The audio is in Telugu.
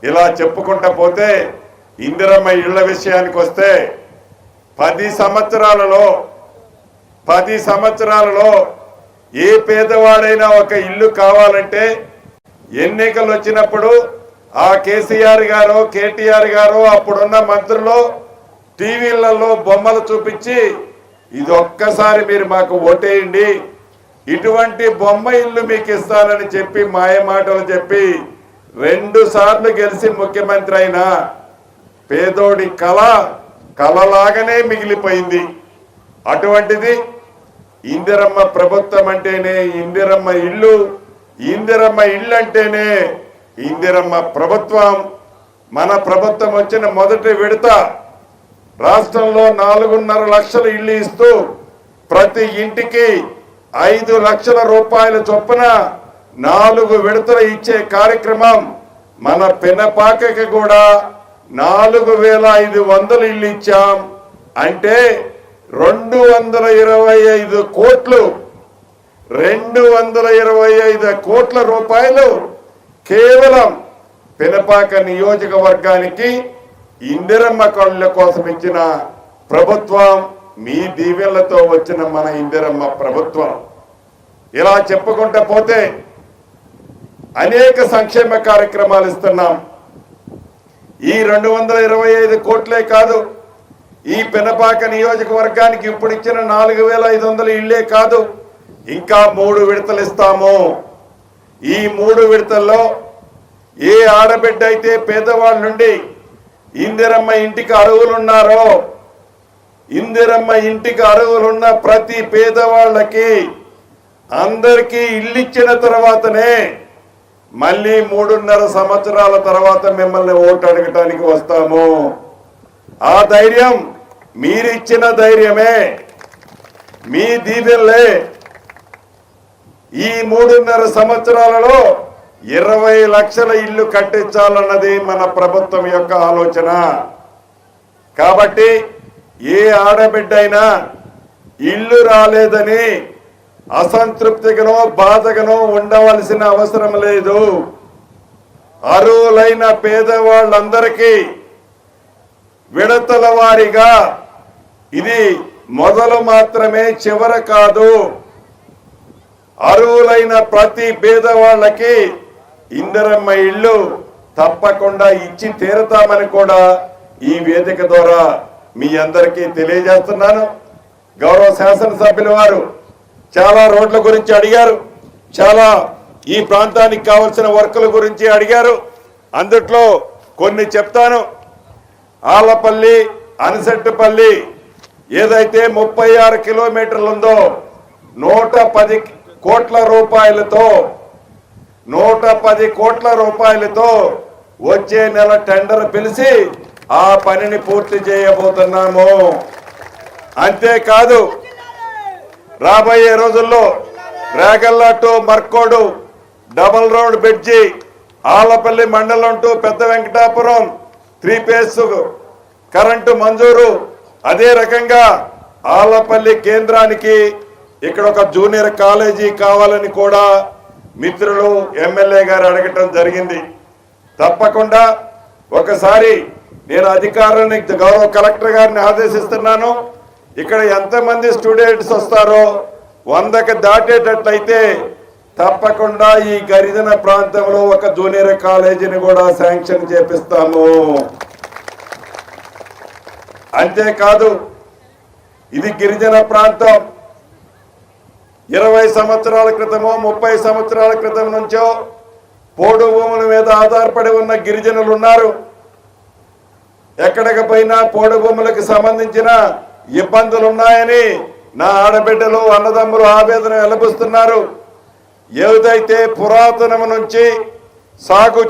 ఇలా చెప్పుకుంటా పోతే ఇందిరమ్మ ఇళ్ల విషయానికి వస్తే 10 సంవత్సరాలలో ఏ పేదవాడైనా ఒక ఇల్లు కావాలంటే ఎన్నికలు వచ్చినప్పుడు ఆ కేసీఆర్ గారు కేటీఆర్ గారు అప్పుడున్న మంత్రులు టీవీలలో బొమ్మలు చూపించి ఇది ఒక్కసారి మీరు మాకు ఓటేయండి, ఇటువంటి బొమ్మ ఇల్లు మీకు ఇస్తానని చెప్పి మాయమాటలు చెప్పి 2 సార్లు గెలిచి ముఖ్యమంత్రి అయిన పేదోడి కలలాగానే మిగిలిపోయింది. అటువంటిది ఇందిరమ్మ ప్రభుత్వం అంటేనే ఇందిరమ్మ ఇల్లు అంటేనే ఇందిరమ్మ ప్రభుత్వం. మన ప్రభుత్వం వచ్చిన మొదటి విడత రాష్ట్రంలో 4.5 లక్షల ఇల్లు ఇస్తూ ప్రతి ఇంటికి 5 లక్షల రూపాయల చొప్పున 4 విడతలు ఇచ్చే కార్యక్రమం మన పెనపాకకి కూడా 4,500 ఇల్లు ఇచ్చాం. అంటే 225 కోట్ల రూపాయలు కేవలం పెనపాక నియోజకవర్గానికి ఇందిరమ్మ కళ్ళ కోసం ఇచ్చిన ప్రభుత్వం మీ దీవెనలతో వచ్చిన మన ఇందిరమ్మ ప్రభుత్వం. ఇలా చెప్పుకుంటూ పోతే అనేక సంక్షేమ కార్యక్రమాలు ఇస్తున్నాం. ఈ 225 కోట్లే కాదు, ఈ పెనపాక నియోజకవర్గానికి ఇప్పుడు ఇచ్చిన 4,500 ఇళ్లే కాదు, ఇంకా 3 విడతలు ఇస్తాము. ఈ 3 విడతల్లో ఏ ఆడబిడ్డ అయితే పేదవాళ్ళ నుండి ఇందిరమ్మ ఇంటికి అర్హులున్నారో ఇందిరమ్మ ఇంటికి అర్హులున్న ప్రతి పేదవాళ్ళకి అందరికీ ఇల్లు ఇచ్చిన తర్వాతనే మళ్ళీ 3.5 సంవత్సరాల తర్వాత మిమ్మల్ని ఓటు అడగటానికి వస్తాము. ఆ ధైర్యం మీరిచ్చిన ధైర్యమే, మీ దీవెనలే. ఈ 3.5 సంవత్సరాలలో 20 లక్షల ఇల్లు కట్టించాలన్నది మన ప్రభుత్వం యొక్క ఆలోచన. కాబట్టి ఏ ఆడబిడ్డైనా ఇల్లు రాలేదని అసంతృప్తిగానో బాధగానో ఉండవలసిన అవసరం లేదు. అర్హులైన పేదవాళ్ళందరికీ విడతల వారీగా, ఇది మొదలు మాత్రమే చివర కాదు, అర్హులైన ప్రతి పేదవాళ్ళకి ఇందిరమ్మ ఇల్లు తప్పకుండా ఇచ్చి తీరుతామని కూడా ఈ వేదిక ద్వారా మీ అందరికీ తెలియజేస్తున్నాను. గౌరవ శాసనసభ్యుల వారు చాలా రోడ్ల గురించి అడిగారు, చాలా ఈ ప్రాంతానికి కావలసిన వర్కుల గురించి అడిగారు. అందుట్లో కొన్ని చెప్తాను. ఆలపల్లి అనిసెట్టుపల్లి ఏదైతే 36 కిలోమీటర్లు ఉందో 110 కోట్ల రూపాయలతో వచ్చే నెల టెండర్ పిలిచి ఆ పనిని పూర్తి చేయబోతున్నాము. అంతేకాదు రాబోయే రోజుల్లో Regalla to Markodu double road bridge, Alapalli మండలం టు పెద్ద వెంకటాపురం 3 ఫేజ్ కరెంటు మంజూరు. అదే రకంగా ఆలపల్లి కేంద్రానికి ఇక్కడ ఒక జూనియర్ కాలేజీ కావాలని కూడా మిత్రులు ఎమ్మెల్యే గారు అడగటం జరిగింది. తప్పకుండా ఒకసారి నేను అధికారులని గౌరవ కలెక్టర్ గారిని ఆదేశిస్తున్నాను. ఇక్కడ ఎంతమంది స్టూడెంట్స్ వస్తారో 100కి దాటేటట్లయితే తప్పకుండా ఈ గిరిజన ప్రాంతంలో ఒక జూనియర్ కాలేజీని కూడా శాంక్షన్ చేపిస్తాము. అంతేకాదు ఇది గిరిజన ప్రాంతం. 20 సంవత్సరాల క్రితమో 30 సంవత్సరాల క్రితం నుంచో పోడు భూముల మీద ఆధారపడి ఉన్న గిరిజనులు ఉన్నారు. ఎక్కడికి పోయినా పోడు భూములకు సంబంధించిన ఇబ్బందులు ఉన్నాయని నా ఆడబిడ్డలు అన్నదమ్ములు ఆవేదన వెలిపిస్తున్నారు. ఏదైతే పురాతనము నుంచి సాగు